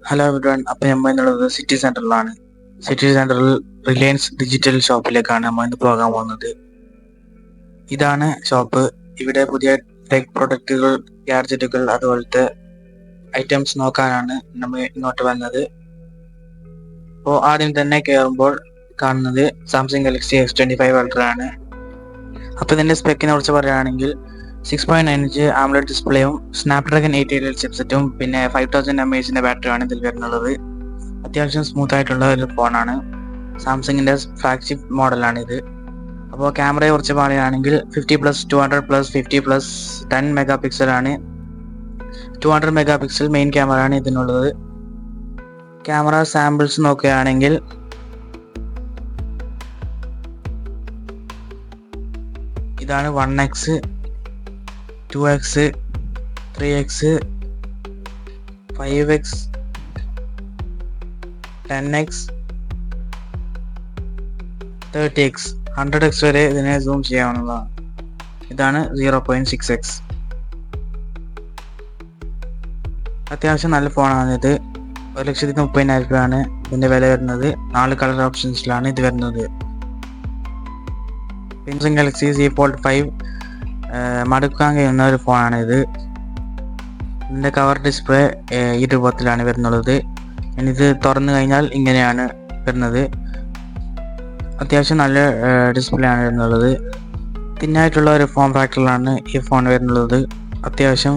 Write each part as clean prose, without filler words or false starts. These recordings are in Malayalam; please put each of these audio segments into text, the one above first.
ഹലോ എവരിവൺ, അപ്പോൾ നമ്മൾ എന്നുള്ളത് സിറ്റി സെൻറ്ററിലാണ്. സിറ്റി സെൻറ്ററിൽ റിലയൻസ് ഡിജിറ്റൽ ഷോപ്പിലേക്കാണ് നമ്മൾ ഇന്ന് പോകാൻ പോകുന്നത്. ഇതാണ് ഷോപ്പ്. ഇവിടെ പുതിയ ടെക് പ്രൊഡക്റ്റുകൾ, ഗാഡ്ജറ്റുകൾ, അതുപോലത്തെ ഐറ്റംസ് നോക്കാനാണ് നമ്മൾ ഇങ്ങോട്ട് വന്നത്. അപ്പോൾ ആദ്യം തന്നെ കയറുമ്പോൾ കാണുന്നത് സാംസങ് ഗാലക്സി S25 അൾട്ര ആണ്. അപ്പോൾ ഇതിൻ്റെ സ്പെക്കിനെ കുറിച്ച് പറയുകയാണെങ്കിൽ 6.9 ഇഞ്ച് ആംലോഡ് ഡിസ്പ്ലേയും സ്നാപ്ഡ്രാഗൺ 888 ചിപ്സെറ്റും പിന്നെ 5000 mAh ബാറ്ററിയാണ് ഇതിൽ വരുന്നുള്ളത്. അത്യാവശ്യം സ്മൂത്ത് ആയിട്ടുള്ള ഒരു ഫോണാണ്. സാംസങ്ങിൻ്റെ ഫ്ലാഗ്ഷിപ്പ് മോഡലാണ് ഇത്. അപ്പോൾ ക്യാമറയെ കുറിച്ച് പറയുകയാണെങ്കിൽ 50+200+50+10 മെഗാ പിക്സലാണ്. 200 മെഗാ പിക്സൽ മെയിൻ ക്യാമറ ആണ് ഇതിനുള്ളത്. ക്യാമറ സാമ്പിൾസ് നോക്കുകയാണെങ്കിൽ ഇതാണ് 1x, 2x, 3x, 5x, 10x, 30x, 100x വരെ ഇതിനെ സൂം ചെയ്യാവുന്നതാണ്. ഇതാണ് 0.6x. അത്യാവശ്യം നല്ല ഫോണാണ് ഇത്. 1,30,000 രൂപയാണ് ഇതിൻ്റെ വില വരുന്നത്. 4 കളർ ഓപ്ഷൻസിലാണ് ഇത് വരുന്നത്. സാംസങ് ഗാലക്സി Z Fold 5 മടുക്കാൻ കഴിയുന്ന ഒരു ഫോണാണ് ഇത്. ഇതിൻ്റെ കവർ ഡിസ്പ്ലേ ഈ രൂപത്തിലാണ് വരുന്നുള്ളത്. ഇത് തുറന്നു കഴിഞ്ഞാൽ ഇങ്ങനെയാണ് വരുന്നത്. അത്യാവശ്യം നല്ല ഡിസ്പ്ലേ ആണ് വരുന്നുള്ളത്. തിന്നായിട്ടുള്ള ഒരു ഫോം ഫാക്ടറിലാണ് ഈ ഫോൺ വരുന്നുള്ളത്. അത്യാവശ്യം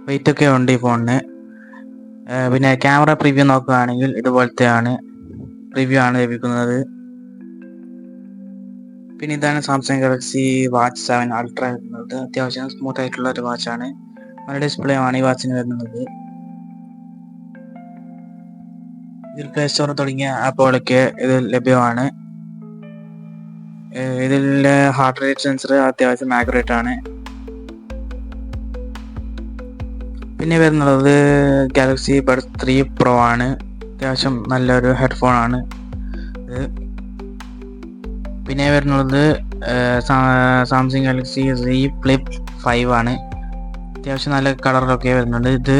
വെയിറ്റ് ഒക്കെ ഉണ്ട് ഈ ഫോണിന്. പിന്നെ ക്യാമറ പ്രിവ്യൂ നോക്കുകയാണെങ്കിൽ ഇതുപോലത്തെയാണ് പ്രിവ്യൂ ആണ് ലഭിക്കുന്നത്. പിന്നെ ഇതാണ് സാംസങ് ഗാലക്സി വാച്ച് 7 അൾട്ര വരുന്നത്. അത്യാവശ്യം സ്മൂത്ത് ആയിട്ടുള്ള ഒരു വാച്ചാണ്. നല്ല ഡിസ്പ്ലേ ആണ് ഈ വാച്ചിന് വരുന്നത്. ഇതിൽ പ്ലേ സ്റ്റോർ തുടങ്ങിയ ആപ്പുകളൊക്കെ ഇതിൽ ലഭ്യമാണ്. ഇതിലെ ഹാർട്ട് റേറ്റ് സെൻസർ അത്യാവശ്യം ആക്യുറേറ്റ് ആണ്. പിന്നെ വരുന്നത് ഗാലക്സി ബഡ് 3 Pro ആണ്. അത്യാവശ്യം നല്ലൊരു ഹെഡ്ഫോൺ ആണ് ഇത്. പിന്നെ വരുന്നത് സാംസങ് ഗാലക്സി Z Flip 5 ആണ്. അത്യാവശ്യം നല്ല കളറിലൊക്കെ വരുന്നുണ്ട്. ഇത്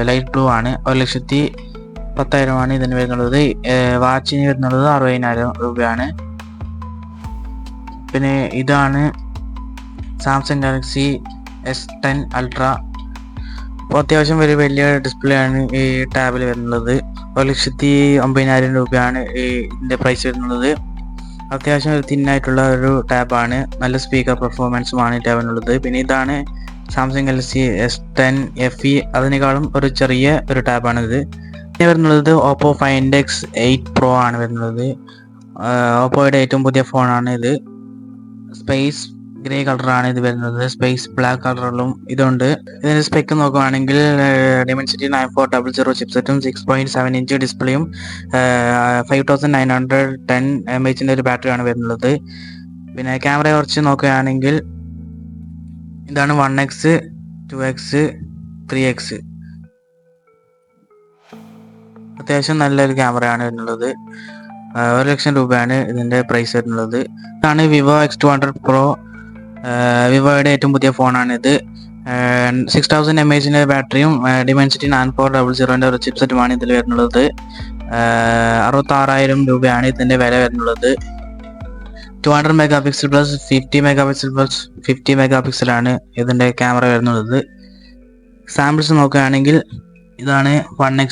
ലൈറ്റ് ബ്ലൂ ആണ്. 1,10,000 ഇതിന് വരുന്നുള്ളത്. വാച്ചിന് വരുന്നുള്ളത് 60,000 രൂപയാണ്. പിന്നെ ഇതാണ് സാംസങ് ഗാലക്സി S10 അൾട്ര. അപ്പോൾ അത്യാവശ്യം വലിയ ഡിസ്പ്ലേ ആണ് ഈ ടാബിൽ വരുന്നുള്ളത്. 1,50,000 രൂപയാണ് ഇതിൻ്റെ പ്രൈസ് വരുന്നുള്ളത്. അത്യാവശ്യം ഒരു തിന്നായിട്ടുള്ള ഒരു ടാബാണ്. നല്ല സ്പീക്കർ പെർഫോമൻസുമാണ് ഈ ടാബിനുള്ളത്. പിന്നെ ഇതാണ് സാംസങ് ഗാലക്സി S10 FE. അതിനേക്കാളും ഒരു ചെറിയ ഒരു ടാബാണിത്. പിന്നെ വരുന്നുള്ളത് ഓപ്പോ Find X8 Pro ആണ് വരുന്നത്. ഓപ്പോയുടെ ഏറ്റവും പുതിയ ഫോണാണ് ഇത്. സ്പേസ് ഗ്രേ കളറാണ് ഇത് വരുന്നത്. സ്പേസ് ബ്ലാക്ക് കളറിലും ഇതുണ്ട്. ഇതിൻ്റെ സ്പെക്ക് നോക്കുകയാണെങ്കിൽ Dimensity 9400 ചിപ്സെറ്റും 6.7 ഇഞ്ച് ഡിസ്പ്ലേയും 5910 mAh ഒരു ബാറ്ററിയാണ് വരുന്നത്. പിന്നെ ക്യാമറയെ കുറിച്ച് നോക്കുകയാണെങ്കിൽ ഇതാണ് 1x, 2x, 3x. അത്യാവശ്യം നല്ലൊരു ക്യാമറയാണ് വരുന്നുള്ളത്. 1,00,000 രൂപയാണ് ഇതിൻ്റെ പ്രൈസ് വരുന്നുള്ളത്. ഇതാണ് വിവോ X200 Pro. വിവോയുടെ ഏറ്റവും പുതിയ ഫോണാണിത്. 6000 mAh ബാറ്ററിയും Dimensity 9400 ഒരു ചിപ്സെറ്റുമാണ് ഇതിൽ വരുന്നുള്ളത്. 66,000 രൂപയാണ് ഇതിൻ്റെ വില വരുന്നുള്ളത്. 200 mega pixel plus 50 mega pixel plus 50 mega പിക്സലാണ് ഇതിൻ്റെ ക്യാമറ വരുന്നുള്ളത്. സാമ്പിൾസ് നോക്കുകയാണെങ്കിൽ ഇതാണ് 1x,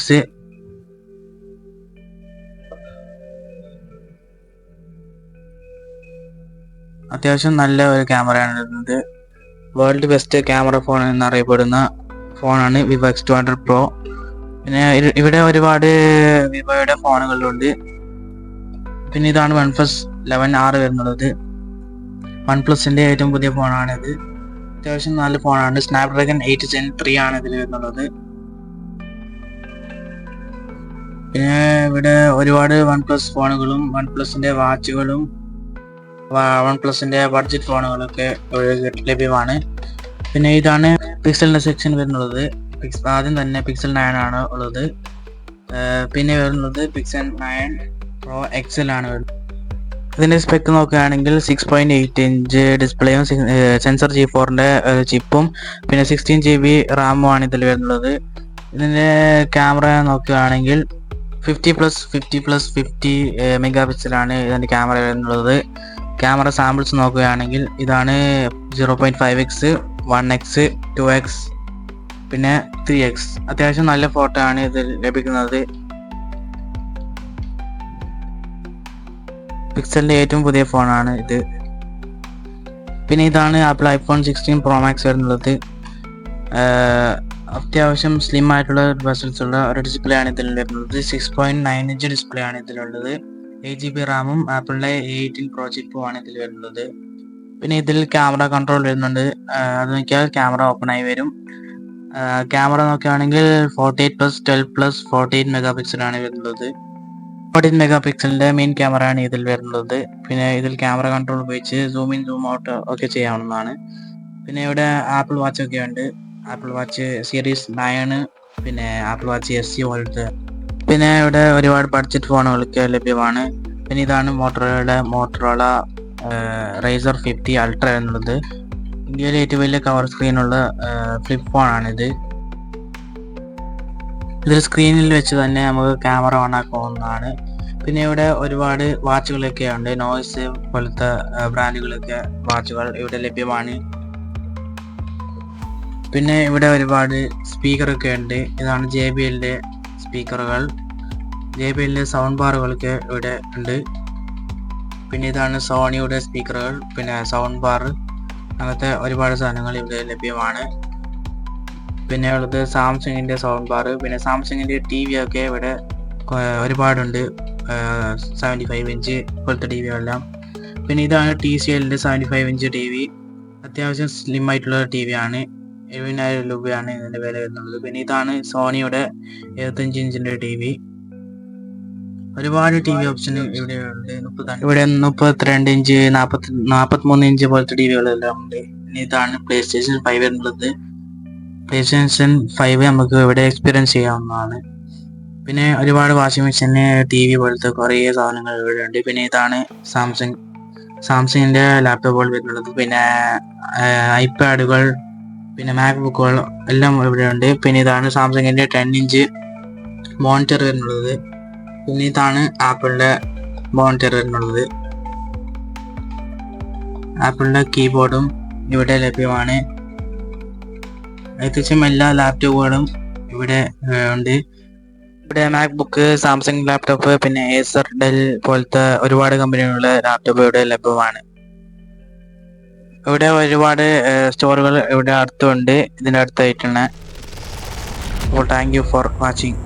അത്യാവശ്യം നല്ല ഒരു ക്യാമറയാണ് വരുന്നത്. വേൾഡ് ബെസ്റ്റ് ക്യാമറ ഫോൺ എന്നറിയപ്പെടുന്ന ഫോണാണ് വിവോ X200 Pro. പിന്നെ ഇവിടെ ഒരുപാട് വിവോയുടെ ഫോണുകളുണ്ട്. പിന്നെ ഇതാണ് OnePlus 11R വരുന്നുള്ളത്. OnePlusൻ്റെ ഏറ്റവും പുതിയ ഫോണാണിത്. അത്യാവശ്യം നല്ല ഫോണാണ്. സ്നാപ്ഡ്രാഗൺ 8 Gen 3 ആണ് ഇതിൽ വരുന്നുള്ളത്. പിന്നെ ഇവിടെ ഒരുപാട് OnePlus ഫോണുകളും OnePlusൻ്റെ വാച്ചുകളും OnePlusൻ്റെ ബഡ്ജറ്റ് ഫോണുകളൊക്കെ ലഭ്യമാണ്. പിന്നെ ഇതാണ് പിക്സലിൻ്റെ സെക്ഷൻ വരുന്നുള്ളത്. ആദ്യം തന്നെ Pixel 9 ആണ് ഉള്ളത്. പിന്നെ വരുന്നത് Pixel 9 Pro XL ആണ് വരുന്നത്. ഇതിൻ്റെ സ്പെക്ക് നോക്കുകയാണെങ്കിൽ 6.8 ഇഞ്ച് ഡിസ്പ്ലേയും സെൻസർ G4ൻ്റെ ചിപ്പും പിന്നെ 16 GB റാമും ആണ് ഇതിൽ വരുന്നത്. ഇതിൻ്റെ ക്യാമറ നോക്കുകയാണെങ്കിൽ 50+50+50 മെഗാ പിക്സലാണ് ഇതിൻ്റെ ക്യാമറ വരുന്നുള്ളത്. ക്യാമറ സാമ്പിൾസ് നോക്കുകയാണെങ്കിൽ ഇതാണ് 0.5x, 1x, 2x, പിന്നെ 3x. അത്യാവശ്യം നല്ല ഫോട്ടോ ആണ് ഇതിൽ ലഭിക്കുന്നത്. പിക്സലിൻ്റെ ഏറ്റവും പുതിയ ഫോണാണ് ഇത്. പിന്നെ ഇതാണ് ആപ്പിൾ ഐഫോൺ 16 Pro Max വരുന്നുള്ളത്. അത്യാവശ്യം സ്ലിം ആയിട്ടുള്ള ബസൽസ് ഉള്ള ഒരു ഡിസ്പ്ലേ ആണ് ഇതിൽ വരുന്നത്. 6.9 ഇഞ്ച് ഡിസ്പ്ലേ ആണ് ഇതിലുള്ളത്. 8GB റാമും ആപ്പിളിൻ്റെ A18 Pro ചിപ്പും ആണ് ഇതിൽ വരുന്നത്. പിന്നെ ഇതിൽ ക്യാമറ കൺട്രോൾ വരുന്നുണ്ട്. അത് നോക്കിയാൽ ക്യാമറ ഓപ്പൺ ആയി വരും. ക്യാമറ നോക്കുകയാണെങ്കിൽ 48+12+48 മെഗാ പിക്സലാണ് വരുന്നത്. 14 മെഗാ പിക്സലിൻ്റെ മെയിൻ ക്യാമറ ആണ് ഇതിൽ വരുന്നത്. പിന്നെ ഇതിൽ ക്യാമറ കൺട്രോൾ ഉപയോഗിച്ച് സൂം ഇൻ സൂം ഔട്ട് ഒക്കെ ചെയ്യാവുന്നതാണ്. പിന്നെ ഇവിടെ ആപ്പിൾ വാച്ച് ഒക്കെ ഉണ്ട്. ആപ്പിൾ വാച്ച് സീരീസ് 9, പിന്നെ ആപ്പിൾ വാച്ച് SE പോലത്തെ. പിന്നെ ഇവിടെ ഒരുപാട് ബഡ്ജറ്റ് ഫോണുകളൊക്കെ ലഭ്യമാണ്. പിന്നെ ഇതാണ് മോട്ടറോള റൈസർ 50 അൾട്ര എന്നുള്ളത്. ഇന്ത്യയിലെ ഏറ്റവും വലിയ കവർ സ്ക്രീനുള്ള ഫ്ലിപ്പ് ഫോണാണിത്. ഇതിൽ സ്ക്രീനിൽ വെച്ച് തന്നെ നമുക്ക് ക്യാമറ ഓൺ ആക്കാവുന്നതാണ്. പിന്നെ ഇവിടെ ഒരുപാട് വാച്ചുകളൊക്കെ ഉണ്ട്. നോയ്സ് പോലത്തെ ബ്രാൻഡുകളൊക്കെ വാച്ചുകൾ ഇവിടെ ലഭ്യമാണ്. പിന്നെ ഇവിടെ ഒരുപാട് സ്പീക്കറൊക്കെ ഉണ്ട്. ഇതാണ് JBLൻ്റെ സ്പീക്കറുകൾ. JBLൻ്റെ സൗണ്ട് ബാറുകളൊക്കെ ഇവിടെ ഉണ്ട്. പിന്നെ ഇതാണ് സോണിയുടെ സ്പീക്കറുകൾ, പിന്നെ സൗണ്ട് ബാർ, അങ്ങനത്തെ ഒരുപാട് സാധനങ്ങൾ ഇവിടെ ലഭ്യമാണ്. പിന്നെ ഉള്ളത് സാംസങ്ങിൻ്റെ സൗണ്ട് ബാർ. പിന്നെ സാംസങ്ങിൻ്റെ TV ഒക്കെ ഇവിടെ ഒരുപാടുണ്ട്. 75 ഇഞ്ച് പോലത്തെ TV എല്ലാം. പിന്നെ ഇതാണ് TCLൻ്റെ 75 ഇഞ്ച് TV. അത്യാവശ്യം സ്ലിം ആയിട്ടുള്ള TV ആണ്. 70,000 രൂപയാണ് ഇതിൻ്റെ വില വരുന്നുള്ളത്. പിന്നെ ഇതാണ് സോണിയുടെ 75 ഇഞ്ചിൻ്റെ TV. ഒരുപാട് TV ഓപ്ഷൻ ഇവിടെ ഉണ്ട്. ഇവിടെ 32 ഇഞ്ച്, 43 ഇഞ്ച് പോലത്തെ TVകളെല്ലാം ഉണ്ട്. പിന്നെ ഇതാണ് PlayStation 5 വരുന്നുള്ളത്. PlayStation 5 നമുക്ക് ഇവിടെ എക്സ്പീരിയൻസ് ചെയ്യാവുന്നതാണ്. പിന്നെ ഒരുപാട് വാഷിംഗ് മെഷീന്, TV പോലത്തെ കുറേ സാധനങ്ങൾ ഇവിടെ ഉണ്ട്. പിന്നെ ഇതാണ് സാംസങ്ങിൻ്റെ ലാപ്ടോപ്പുകൾ വരുന്നുള്ളത്. പിന്നെ ഐപാഡുകൾ, പിന്നെ മാക്ബുക്കുകൾ എല്ലാം ഇവിടെ ഉണ്ട്. പിന്നെ ഇതാണ് സാംസങ്ങിൻ്റെ 10 ഇഞ്ച് മോണിറ്റർ വരുന്നുള്ളത്. പിന്നെ ഇതാണ് ആപ്പിളിൻ്റെ മോണിറ്റർ വരുന്നുള്ളത്. ആപ്പിളിൻ്റെ കീബോർഡും ഇവിടെ ലഭ്യമാണ്. ഏകദേശം എല്ലാ ലാപ്ടോപ്പുകളും ഇവിടെ ഉണ്ട്. ഇവിടെ മാക്ബുക്ക്, സാംസങ് ലാപ്ടോപ്പ്, പിന്നെ ഏസർ, ഡെൽ പോലത്തെ ഒരുപാട് കമ്പനികളുടെ ലാപ്ടോപ്പ് ഇവിടെ ലഭ്യമാണ്. ഇവിടെ ഒരുപാട് സ്റ്റോറുകൾ ഇവിടെ അടുത്തുണ്ട്, ഇതിൻ്റെ അടുത്തായിട്ടാണ്. അപ്പോൾ താങ്ക് യു ഫോർ വാച്ചിങ്.